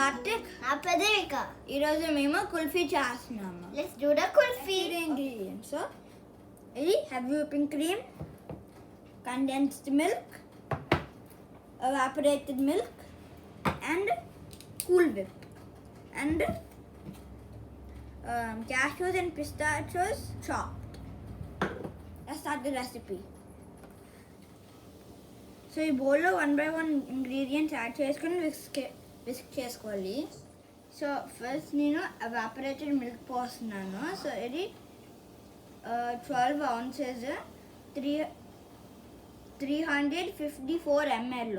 కార్తిక్. నా పెదవిక. ఈరోజు మేము కుల్ఫీ చేస్తున్నాము. Let's do the kulfi. Ingredients. So, ఇది heavy whipping cream, condensed milk, evaporated milk, and Cool Whip, and cashews and pistachios chopped. Let's start the recipe. So ఈ బౌల్లో 1 by 1 ingredients add చేసుకుని whisk చేసుకోవాలి. So first నేను evaporated milk పోస్తున్నాను. So ఇది 12 ounces 354 ml.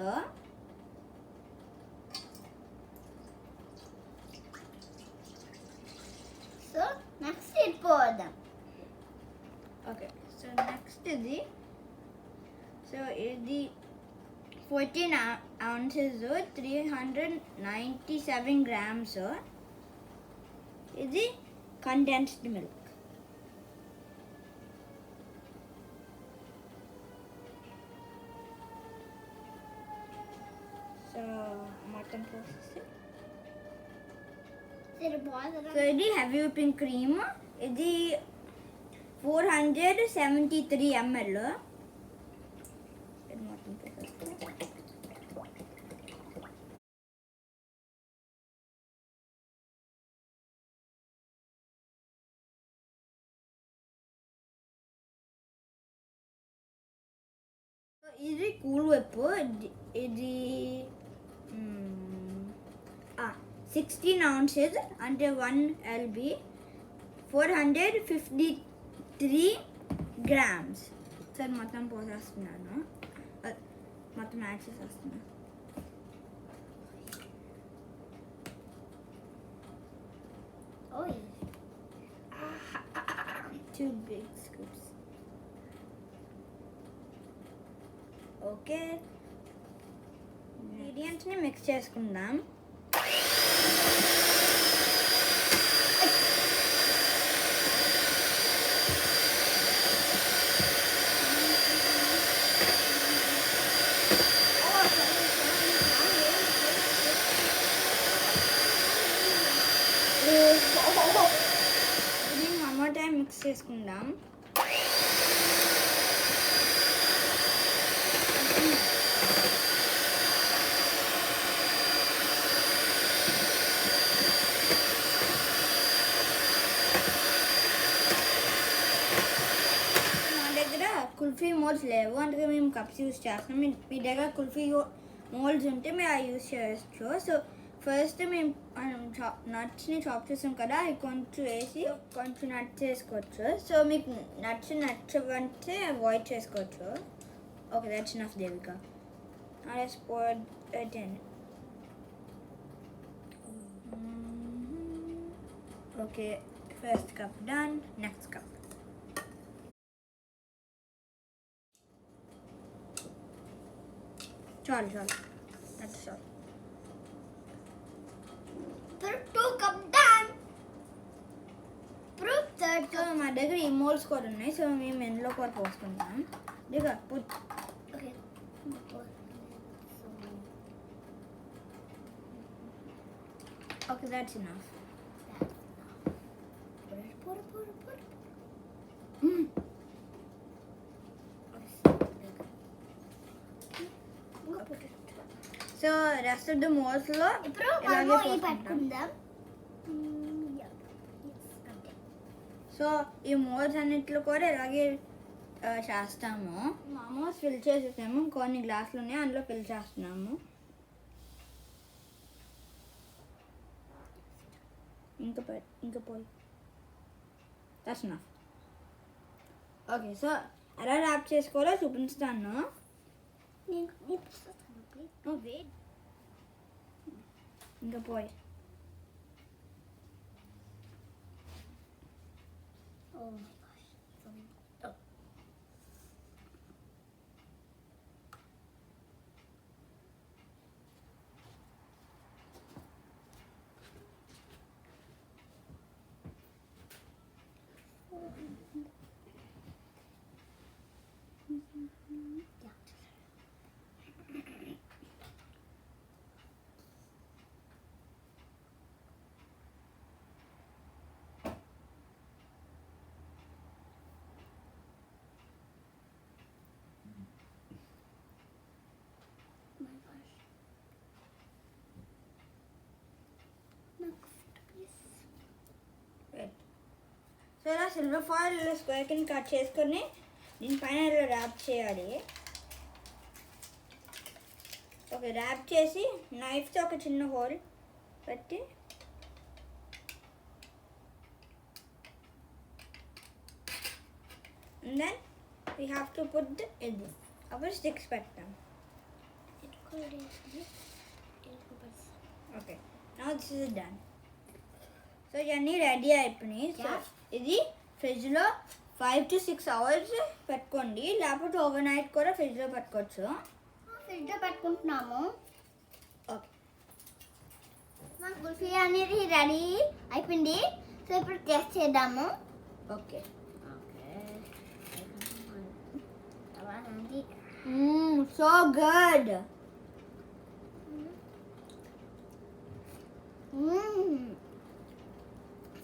So next it పోదాం. Okay, so next ఇది, so ఇది 14 ounces 397 grams. ఇది condensed milk. సో మొత్తం ప్రాసెస్. సో ఇది heavy whipping cream. ఇది 473 ml. ఇది కూల్ వెప్. ఇది 16 ounces అంటే 1 lb 453 grams. సార్ మొత్తం పోసేస్తున్నాను, మొత్తం యాడ్ చేసేస్తున్నాను. Two big scoops. ఓకే, ఇంగ్రీడియంట్స్ని మిక్స్ చేసుకుందాం. దీన్ని 1 more time మిక్స్ చేసుకుందాం. కుల్ఫీ మోల్డ్స్ లేవు, అందుకే మేము కప్స్ యూజ్ చేస్తున్నాం. మీ దగ్గర కుల్ఫీ మోల్డ్స్ ఉంటే మీరు అవి యూజ్ చేయవచ్చు. సో ఫస్ట్ మేము నట్స్ని చాప్ చేసాం కదా, అవి కొంచెం వేసి కొంచెం నట్స్ వేసుకోవచ్చు. సో మీకు నట్స్ నచ్చవంటే అవాయిడ్ చేసుకోవచ్చు. Okay, that's enough Devika. Let's pour it in. Okay, first cup done. Next cup. చాలు, that's all. Two cup done. Proof third so cup. మా దగ్గర ఈ మోల్డ్స్ కూడా ఉన్నాయి. సో మేము ఎందులో కూడా పోసుకుంటాం. దిగా put. Okay. Okay, that's enough. Pour. So rest of the moulds లో ఇప్పుడు ఇలాగే మనము ఈ పోసుకుంటాం. పట్టుకుందాం. సో ఈ మోల్డ్స్ అన్నిట్లో కూడా ఇలాగే చేస్తాము. ఆల్మోస్ట్ ఫిల్ చేసేసాము. కొన్ని గ్లాసులు ఉన్నాయి, అందులో ఫిల్ చేస్తున్నాము. ఇంకా పోయి. That's enough. ఓకే, సో ఎలా ర్యాప్ చేసుకోవాలో చూపిస్తాను. వెయిట్, ఇంకా పోయి. Oh my gosh. Oh. So ఇలా సిల్వర్ ఫాయిల్ ఇలా స్క్వేర్ కింద కట్ చేసుకొని దీనిపైన ఇలా ర్యాప్ చేయాలి. ఓకే, ర్యాప్ చేసి నైఫ్తో ఒక చిన్న హోల్ పెట్టి and then we have to put the ఇది అప్పుడు స్టిక్స్ పెట్టాం. Okay, now this is done. So ఇవన్నీ రెడీ అయిపోయినాయి. సో ఇది ఫ్రిడ్జ్లో 5 to 6 hours పెట్టుకోండి, లేకపోతే ఓవర్ నైట్ కూడా ఫ్రిడ్జ్లో పెట్టుకోవచ్చు. ఫ్రిడ్జ్లో పెట్టుకుంటున్నాము. ఓకే, మా కుల్ఫీ అనేది రెడీ అయిపోయింది. సో ఇప్పుడు టెస్ట్ చేద్దాము. Okay. So good.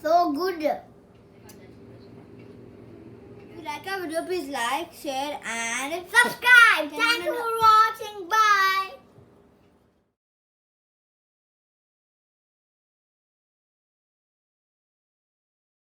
So good. If you like our video, please like, share and Subscribe.